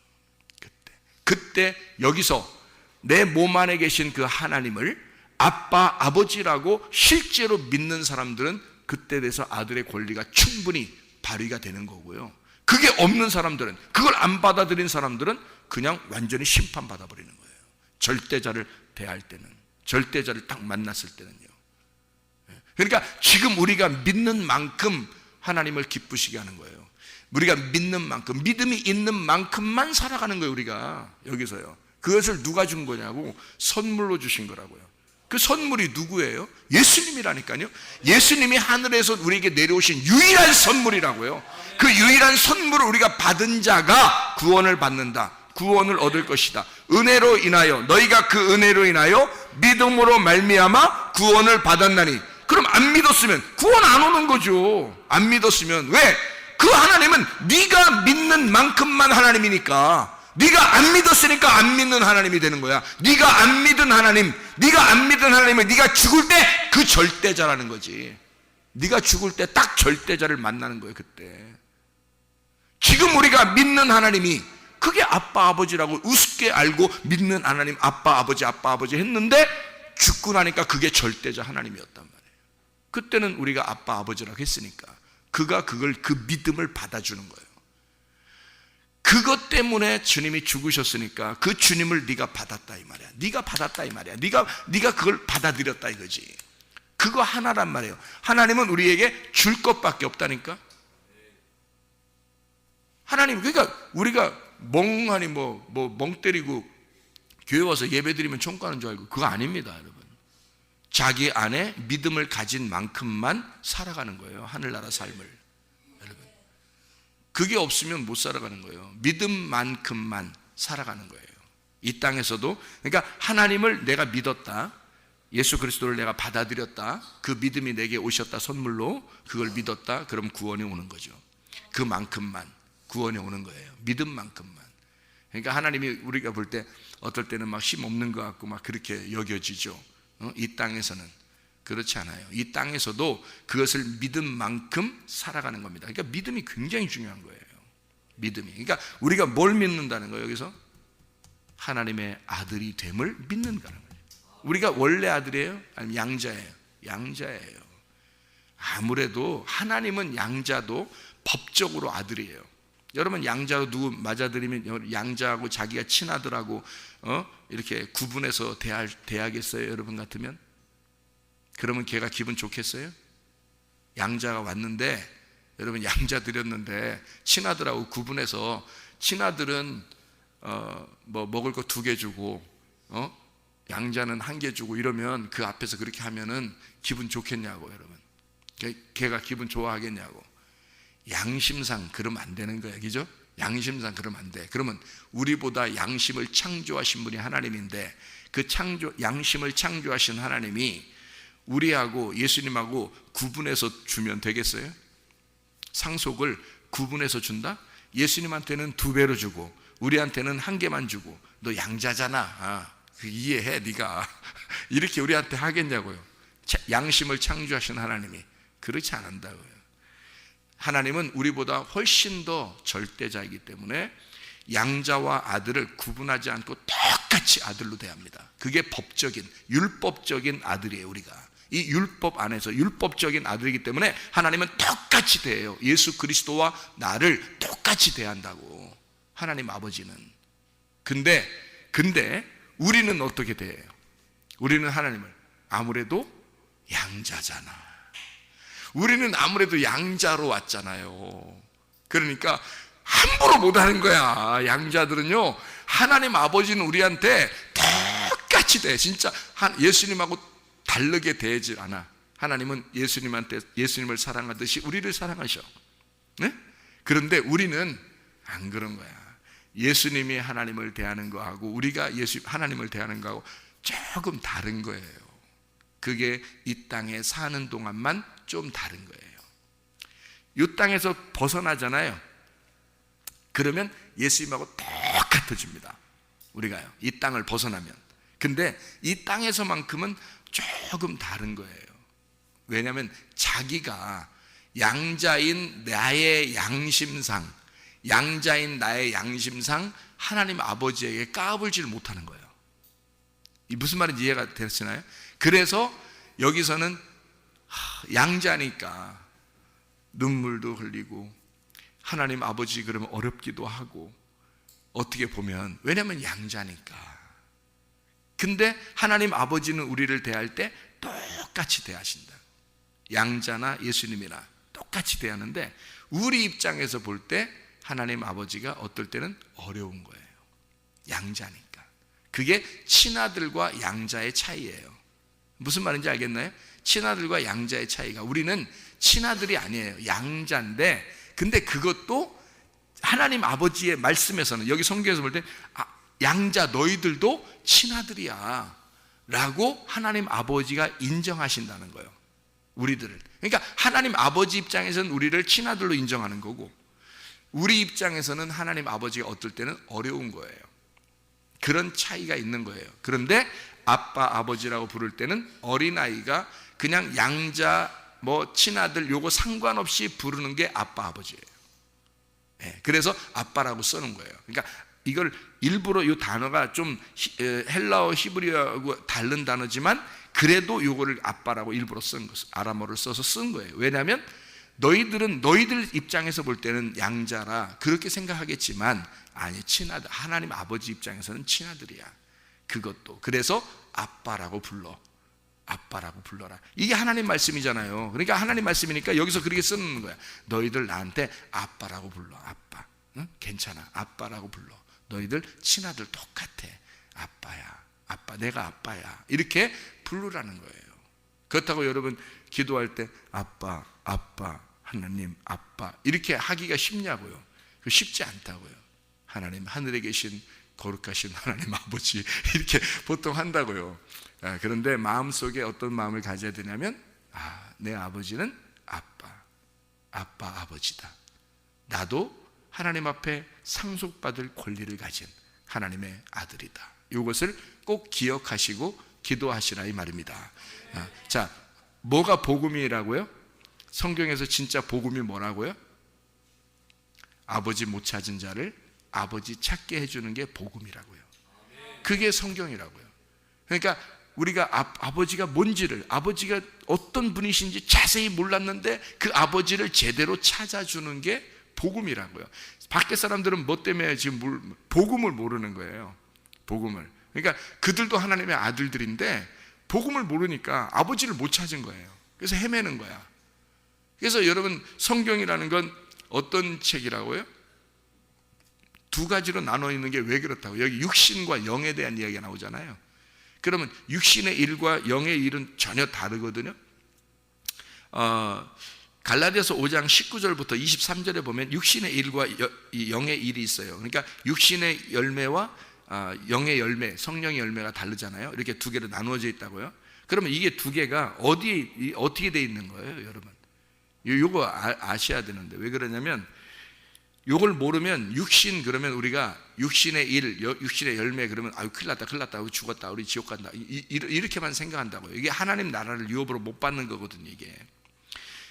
그때 여기서 내 몸 안에 계신 그 하나님을 아빠 아버지라고 실제로 믿는 사람들은 그때 돼서 아들의 권리가 충분히 발휘가 되는 거고요. 그게 없는 사람들은, 그걸 안 받아들인 사람들은 그냥 완전히 심판받아 버리는 거예요. 절대자를 대할 때는, 절대자를 딱 만났을 때는요. 그러니까 지금 우리가 믿는 만큼 하나님을 기쁘시게 하는 거예요. 우리가 믿는 만큼, 믿음이 있는 만큼만 살아가는 거예요. 우리가 여기서요. 그것을 누가 준 거냐고, 선물로 주신 거라고요. 그 선물이 누구예요? 예수님이라니까요. 예수님이 하늘에서 우리에게 내려오신 유일한 선물이라고요. 그 유일한 선물을 우리가 받은 자가 구원을 받는다, 구원을 얻을 것이다. 은혜로 인하여, 너희가 그 은혜로 인하여 믿음으로 말미암아 구원을 받았나니. 그럼 안 믿었으면 구원 안 오는 거죠. 안 믿었으면. 왜? 그 하나님은 네가 믿는 만큼만 하나님이니까. 네가 안 믿었으니까 안 믿는 하나님이 되는 거야. 네가 안 믿은 하나님, 네가 안 믿은 하나님은 네가 죽을 때 그 절대자라는 거지. 네가 죽을 때 딱 절대자를 만나는 거예요. 그때 지금 우리가 믿는 하나님이 그게 아빠 아버지라고 우습게 알고 믿는 하나님, 아빠 아버지 했는데 죽고 나니까 그게 절대자 하나님이었단 말이에요. 그때는 우리가 아빠 아버지라고 했으니까 그가 그 믿음을 받아주는 거예요. 그것 때문에 주님이 죽으셨으니까 그 주님을 네가 받았다 이 말이야. 네가 받았다 이 말이야. 네가 그걸 받아들였다 이거지. 그거 하나란 말이에요. 하나님은 우리에게 줄 것밖에 없다니까. 하나님, 그러니까 우리가 멍하니 멍 때리고 교회 와서 예배 드리면 총가는 줄 알고, 그거 아닙니다, 여러분. 자기 안에 믿음을 가진 만큼만 살아가는 거예요. 하늘나라 삶을. 여러분, 그게 없으면 못 살아가는 거예요. 믿음만큼만 살아가는 거예요. 이 땅에서도. 그러니까 하나님을 내가 믿었다, 예수 그리스도를 내가 받아들였다, 그 믿음이 내게 오셨다, 선물로 그걸 믿었다, 그럼 구원이 오는 거죠. 그만큼만 구원이 오는 거예요. 믿음만큼만. 그러니까 하나님이 우리가 볼 때 어떨 때는 막 힘 없는 것 같고 막 그렇게 여겨지죠. 이 땅에서는 그렇지 않아요. 이 땅에서도 그것을 믿음만큼 살아가는 겁니다. 그러니까 믿음이 굉장히 중요한 거예요. 믿음이. 그러니까 우리가 뭘 믿는다는 거예요? 여기서 하나님의 아들이 됨을 믿는다는 거예요. 우리가 원래 아들이에요? 아니면 양자예요? 양자예요. 아무래도 하나님은 양자도 법적으로 아들이에요. 여러분, 양자로 누구 맞아들이면 양자하고 자기가 친아들하고 이렇게 구분해서 대하겠어요? 여러분 같으면? 그러면 걔가 기분 좋겠어요? 양자가 왔는데, 여러분 양자 드렸는데 친아들하고 구분해서, 친아들은 뭐 먹을 거 2개 주고 양자는 1개 주고 이러면 그 앞에서 그렇게 하면은 기분 좋겠냐고. 여러분, 걔가 기분 좋아하겠냐고. 양심상 그러면 안 되는 거예요. 그죠? 양심상 그러면 안 돼. 그러면 우리보다 양심을 창조하신 분이 하나님인데, 그 양심을 창조하신 하나님이 우리하고 예수님하고 구분해서 주면 되겠어요? 상속을 구분해서 준다? 예수님한테는 2배로 주고 우리한테는 1개만 주고, 너 양자잖아, 이해해 네가 이렇게 우리한테 하겠냐고요. 양심을 창조하신 하나님이 그렇지 않는다고요. 하나님은 우리보다 훨씬 더 절대자이기 때문에 양자와 아들을 구분하지 않고 똑같이 아들로 대합니다. 그게 법적인, 율법적인 아들이에요. 우리가 이 율법 안에서 율법적인 아들이기 때문에 하나님은 똑같이 대해요. 예수 그리스도와 나를 똑같이 대한다고, 하나님 아버지는. 근데 우리는 어떻게 대해요? 우리는 하나님을 아무래도 양자잖아. 우리는 아무래도 양자로 왔잖아요. 그러니까 함부로 못하는 거야. 양자들은요, 하나님 아버지는 우리한테 똑같이 대. 진짜 예수님하고 다르게 대하지 않아. 하나님은 예수님을 사랑하듯이 우리를 사랑하셔. 네? 그런데 우리는 안 그런 거야. 예수님이 하나님을 대하는 거하고 우리가 하나님을 대하는 거하고 조금 다른 거예요. 그게 이 땅에 사는 동안만 좀 다른 거예요. 이 땅에서 벗어나잖아요. 그러면 예수님하고 똑같아집니다. 우리가요, 이 땅을 벗어나면. 근데 이 땅에서만큼은 조금 다른 거예요. 왜냐하면 자기가 양자인 나의 양심상 하나님 아버지에게 까불지를 못하는 거예요. 이 무슨 말인지 이해가 되시나요? 그래서 여기서는 양자니까 눈물도 흘리고 하나님 아버지 그러면 어렵기도 하고, 어떻게 보면 왜냐하면 양자니까. 근데 하나님 아버지는 우리를 대할 때 똑같이 대하신다. 양자나 예수님이나 똑같이 대하는데, 우리 입장에서 볼 때 하나님 아버지가 어떨 때는 어려운 거예요. 양자니까. 그게 친아들과 양자의 차이예요. 무슨 말인지 알겠나요? 친아들과 양자의 차이가, 우리는 친아들이 아니에요. 양자인데, 근데 그것도 하나님 아버지의 말씀에서는, 여기 성경에서 볼 때 양자 너희들도 친아들이야 라고 하나님 아버지가 인정하신다는 거예요. 우리들을. 그러니까 하나님 아버지 입장에서는 우리를 친아들로 인정하는 거고, 우리 입장에서는 하나님 아버지가 어떨 때는 어려운 거예요. 그런 차이가 있는 거예요. 그런데 아빠 아버지라고 부를 때는 어린아이가 그냥 양자 친아들 요거 상관없이 부르는 게 아빠 아버지예요. 그래서 아빠라고 쓰는 거예요. 그러니까 이걸 일부러 이 단어가 좀 헬라어 히브리어하고 다른 단어지만 그래도 요거를 아빠라고 일부러 쓴 거예요. 아람어를 써서 쓴 거예요. 왜냐하면 너희들 입장에서 볼 때는 양자라 그렇게 생각하겠지만, 아니, 친아들, 하나님 아버지 입장에서는 친아들이야. 그것도. 그래서 아빠라고 불러라. 이게 하나님 말씀이잖아요. 그러니까 하나님 말씀이니까 여기서 그렇게 쓰는 거야. 너희들 나한테 아빠라고 불러. 아빠. 응? 괜찮아. 아빠라고 불러. 너희들 친아들 똑같아. 아빠야. 아빠, 내가 아빠야. 이렇게 부르라는 거예요. 그렇다고 여러분 기도할 때 아빠, 아빠, 하나님, 아빠 이렇게 하기가 쉽냐고요? 쉽지 않다고요. 하나님, 하늘에 계신 거룩하신 하나님 아버지 이렇게 보통 한다고요. 그런데 마음속에 어떤 마음을 가져야 되냐면 내 아버지는 아빠, 아버지다. 나도 하나님 앞에 상속받을 권리를 가진 하나님의 아들이다. 이것을 꼭 기억하시고 기도하시라 이 말입니다. 자, 뭐가 복음이라고요? 성경에서 진짜 복음이 뭐라고요? 아버지 못 찾은 자를 아버지 찾게 해주는 게 복음이라고요. 그게 성경이라고요. 그러니까 우리가 아버지가 뭔지를, 아버지가 어떤 분이신지 자세히 몰랐는데 그 아버지를 제대로 찾아주는 게 복음이라고요. 밖에 사람들은 뭐 때문에 지금 복음을 모르는 거예요. 복음을. 그러니까 그들도 하나님의 아들들인데 복음을 모르니까 아버지를 못 찾은 거예요. 그래서 헤매는 거야. 그래서 여러분 성경이라는 건 어떤 책이라고요? 두 가지로 나눠 있는 게 왜 그렇다고? 여기 육신과 영에 대한 이야기가 나오잖아요. 그러면 육신의 일과 영의 일은 전혀 다르거든요. 갈라디아서 5장 19절부터 23절에 보면 육신의 일과 영의 일이 있어요. 그러니까 육신의 열매와 영의 열매, 성령의 열매가 다르잖아요. 이렇게 두 개로 나누어져 있다고요. 그러면 이게 두 개가 어떻게 돼 있는 거예요, 여러분? 요거 아셔야 되는데 왜 그러냐면 요걸 모르면 육신 그러면 우리가 육신의 일, 육신의 열매 그러면 큰일 났다, 죽었다, 우리 지옥 간다 이렇게만 생각한다고요. 이게 하나님 나라를 유업으로 못 받는 거거든요. 이게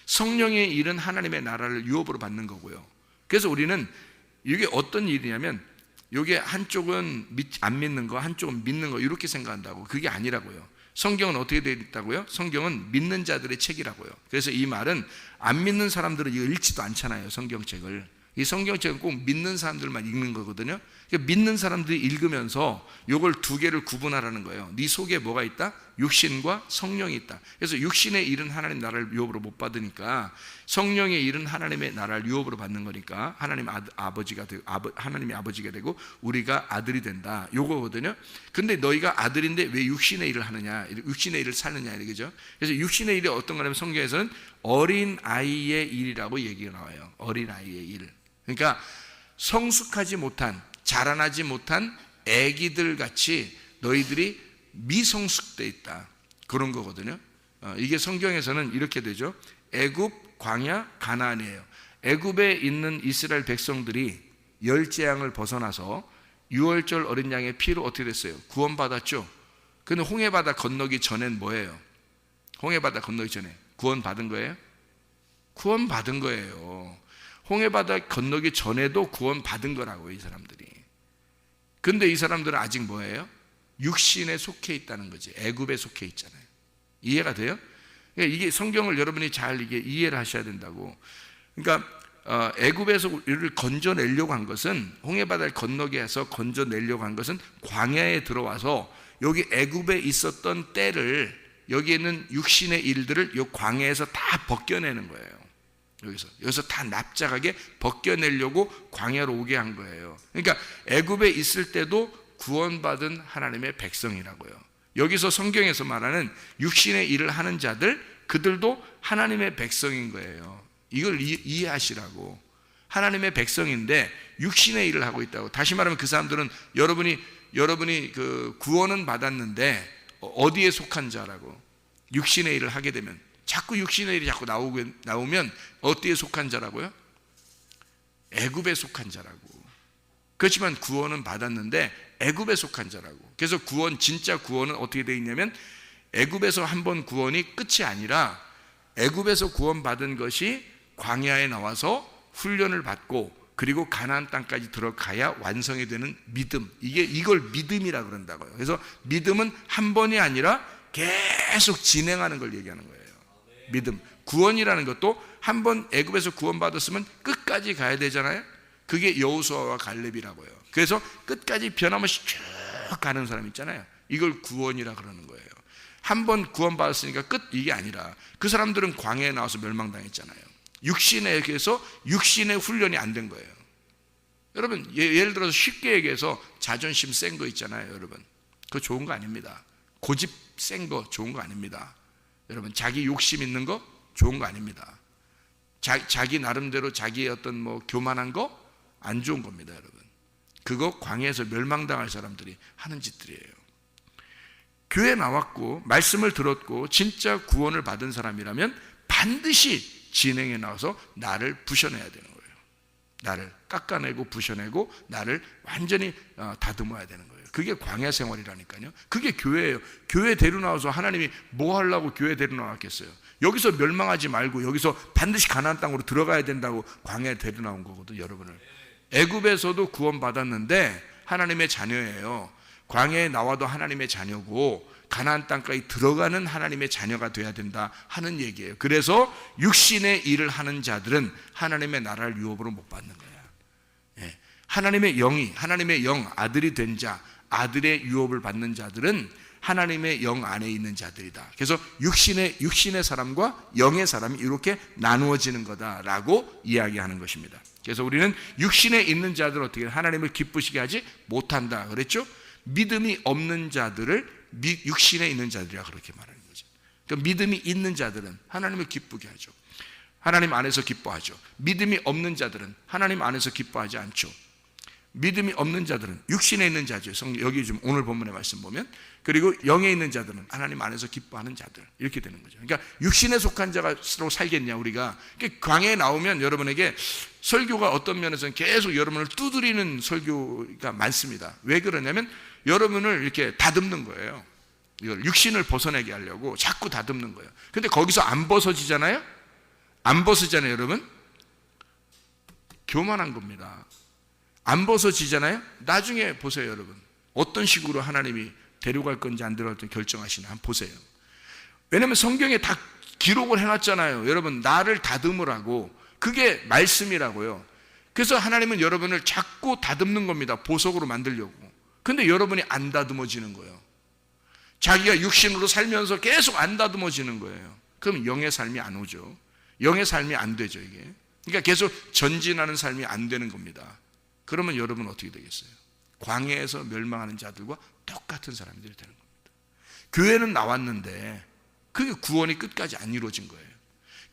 성령의 일은 하나님의 나라를 유업으로 받는 거고요. 그래서 우리는 이게 어떤 일이냐면 이게 한쪽은 안 믿는 거, 한쪽은 믿는 거 이렇게 생각한다고. 그게 아니라고요. 성경은 어떻게 되어 있다고요? 성경은 믿는 자들의 책이라고요. 그래서 이 말은 안 믿는 사람들은 이거 읽지도 않잖아요. 성경책을. 이 성경책은 꼭 믿는 사람들만 읽는 거거든요. 그러니까 믿는 사람들이 읽으면서 이걸 두 개를 구분하라는 거예요. 네 속에 뭐가 있다? 육신과 성령이 있다. 그래서 육신의 일은 하나님 나라를 유업으로 못 받으니까 성령의 일은 하나님의 나라를 유업으로 받는 거니까 하나님 아버지가 되고 하나님이 아버지가 되고 우리가 아들이 된다. 요거거든요. 근데 너희가 아들인데 왜 육신의 일을 하느냐? 육신의 일을 사느냐 이거죠. 그래서 육신의 일이 어떤 거냐면 성경에서는 어린 아이의 일이라고 얘기가 나와요. 어린 아이의 일. 그러니까 성숙하지 못한, 자라나지 못한 애기들 같이 너희들이 미성숙돼 있다. 그런 거거든요. 이게 성경에서는 이렇게 되죠. 애굽, 광야, 가나안이에요. 애굽에 있는 이스라엘 백성들이 열 재앙을 벗어나서 유월절 어린 양의 피로 어떻게 됐어요? 구원받았죠. 근데 홍해바다 건너기 전엔 뭐예요? 홍해바다 건너기 전에 구원받은 거예요? 구원받은 거예요. 홍해바다 건너기 전에도 구원받은 거라고요, 이 사람들이. 근데 이 사람들은 아직 뭐예요? 육신에 속해 있다는 거지. 애굽에 속해 있잖아요. 이해가 돼요? 그러니까 이게 성경을 여러분이 잘 이게 이해를 하셔야 된다고. 그러니까 애굽에서 우리를 건져내려고 한 것은, 홍해바다를 건너게 해서 건져내려고 한 것은 광야에 들어와서 여기 애굽에 있었던 때를, 여기에 있는 육신의 일들을 이 광야에서 다 벗겨내는 거예요. 여기서 다 납작하게 벗겨내려고 광야로 오게 한 거예요. 그러니까 애굽에 있을 때도 구원받은 하나님의 백성이라고요. 여기서 성경에서 말하는 육신의 일을 하는 자들, 그들도 하나님의 백성인 거예요. 이걸 이해하시라고. 하나님의 백성인데 육신의 일을 하고 있다고. 다시 말하면 그 사람들은 여러분이 그 구원은 받았는데 어디에 속한 자라고. 육신의 일을 하게 되면, 자꾸 육신의 일이 자꾸 나오면 어디에 속한 자라고요? 애굽에 속한 자라고. 그렇지만 구원은 받았는데 애굽에 속한 자라고. 그래서 진짜 구원은 어떻게 되어 있냐면 애굽에서 한번 구원이 끝이 아니라 애굽에서 구원받은 것이 광야에 나와서 훈련을 받고 그리고 가나안 땅까지 들어가야 완성이 되는 믿음. 이걸 믿음이라 그런다고요. 그래서 믿음은 한 번이 아니라 계속 진행하는 걸 얘기하는 거예요. 믿음. 구원이라는 것도 한 번 애굽에서 구원받았으면 끝까지 가야 되잖아요. 그게 여호수아와 갈렙이라고요. 그래서 끝까지 변함없이 쭉 가는 사람 있잖아요. 이걸 구원이라 그러는 거예요. 한 번 구원받았으니까 끝, 이게 아니라 그 사람들은 광야에 나와서 멸망당했잖아요. 육신에서 육신의 훈련이 안 된 거예요. 여러분, 예를 들어서 쉽게 얘기해서 자존심 센 거 있잖아요, 여러분. 그거 좋은 거 아닙니다. 고집 센 거 좋은 거 아닙니다. 여러분 자기 욕심 있는 거 좋은 거 아닙니다. 자기 나름대로 자기의 어떤 뭐 교만한 거 안 좋은 겁니다, 여러분. 그거 광야에서 멸망당할 사람들이 하는 짓들이에요. 교회 나왔고 말씀을 들었고 진짜 구원을 받은 사람이라면 반드시 진행에 나와서 나를 부셔내야 되는 거예요. 나를 깎아내고 부셔내고 나를 완전히 다듬어야 되는 거예요. 그게 광야 생활이라니까요. 그게 교회예요. 교회 데리고 나와서 하나님이 뭐 하려고 교회 데리고 나왔겠어요. 여기서 멸망하지 말고 여기서 반드시 가나안 땅으로 들어가야 된다고 광야에 데리고 나온 거거든요, 여러분을. 애굽에서도 구원받았는데 하나님의 자녀예요. 광야에 나와도 하나님의 자녀고 가나안 땅까지 들어가는 하나님의 자녀가 돼야 된다 하는 얘기예요. 그래서 육신의 일을 하는 자들은 하나님의 나라를 유업으로 못 받는 거예요. 예. 하나님의 영이, 하나님의 영, 아들이 된 자, 아들의 유업을 받는 자들은 하나님의 영 안에 있는 자들이다. 그래서 육신의 사람과 영의 사람이 이렇게 나누어지는 거다라고 이야기하는 것입니다. 그래서 우리는 육신에 있는 자들을 어떻게 하나님을 기쁘시게 하지 못한다 그랬죠? 믿음이 없는 자들을 육신에 있는 자들이라 그렇게 말하는 거죠. 그러니까 믿음이 있는 자들은 하나님을 기쁘게 하죠. 하나님 안에서 기뻐하죠. 믿음이 없는 자들은 하나님 안에서 기뻐하지 않죠. 믿음이 없는 자들은 육신에 있는 자죠. 여기 좀 오늘 본문의 말씀 보면, 그리고 영에 있는 자들은 하나님 안에서 기뻐하는 자들, 이렇게 되는 거죠. 그러니까 육신에 속한 자로 살겠냐 우리가. 광야에 나오면 여러분에게 설교가 어떤 면에서는 계속 여러분을 두드리는 설교가 많습니다. 왜 그러냐면 여러분을 이렇게 다듬는 거예요. 이걸 육신을 벗어내게 하려고 자꾸 다듬는 거예요. 근데 거기서 안 벗어지잖아요. 안 벗어지잖아요, 여러분. 교만한 겁니다. 안 벗어지잖아요. 나중에 보세요, 여러분. 어떤 식으로 하나님이 데려갈 건지 안 데려갈 건지 결정하시나 한번 보세요. 왜냐하면 성경에 다 기록을 해놨잖아요. 여러분, 나를 다듬으라고. 그게 말씀이라고요. 그래서 하나님은 여러분을 자꾸 다듬는 겁니다. 보석으로 만들려고. 근데 여러분이 안 다듬어지는 거예요. 자기가 육신으로 살면서 계속 안 다듬어지는 거예요. 그럼 영의 삶이 안 오죠. 영의 삶이 안 되죠, 이게. 그러니까 계속 전진하는 삶이 안 되는 겁니다. 그러면 여러분 어떻게 되겠어요? 광야에서 멸망하는 자들과 똑같은 사람들이 되는 겁니다. 교회는 나왔는데 그게 구원이 끝까지 안 이루어진 거예요.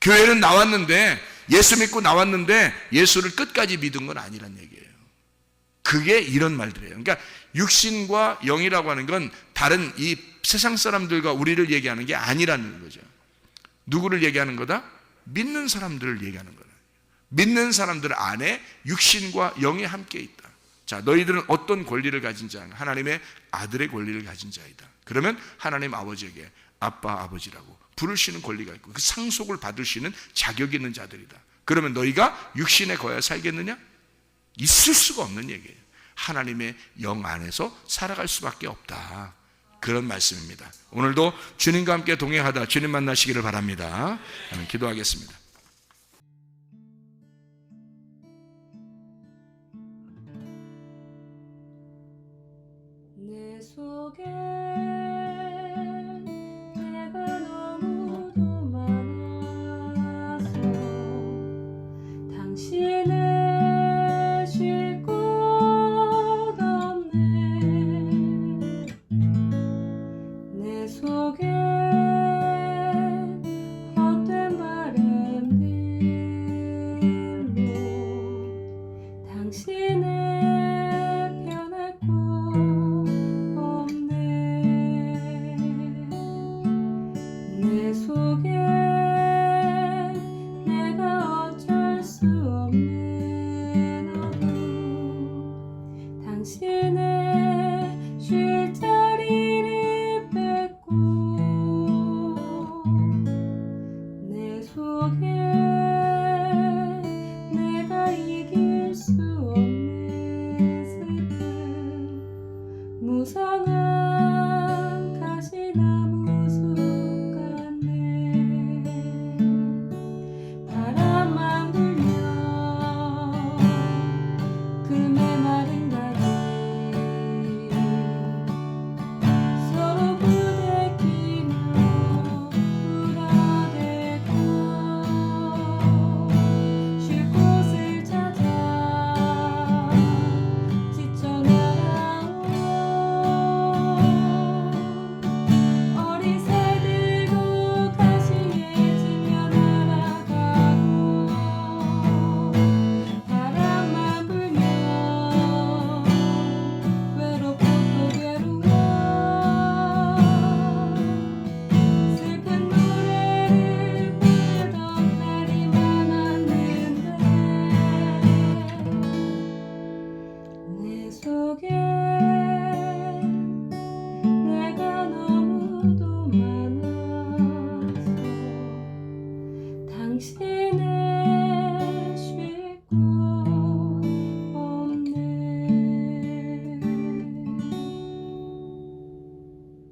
교회는 나왔는데, 예수 믿고 나왔는데 예수를 끝까지 믿은 건 아니란 얘기예요. 그게 이런 말들이에요. 그러니까 육신과 영이라고 하는 건 다른 이 세상 사람들과 우리를 얘기하는 게 아니라는 거죠. 누구를 얘기하는 거다? 믿는 사람들을 얘기하는 거다. 믿는 사람들 안에 육신과 영이 함께 있다. 자, 너희들은 어떤 권리를 가진 자인가? 하나님의 아들의 권리를 가진 자이다. 그러면 하나님 아버지에게 아빠, 아버지라고 부르시는 권리가 있고 그 상속을 받을 수 있는 자격이 있는 자들이다. 그러면 너희가 육신에 거야 살겠느냐? 있을 수가 없는 얘기예요. 하나님의 영 안에서 살아갈 수밖에 없다. 그런 말씀입니다. 오늘도 주님과 함께 동행하다 주님 만나시기를 바랍니다. 기도하겠습니다. 내 속에 내가 너무도 많아서 당신을 쉴 곳 없네. 내 속에 헛된 바램들로 당신을 내 속에 내가 어쩔 수 없는 어둠 당신의 쉴 자리를 뺏고 내 속에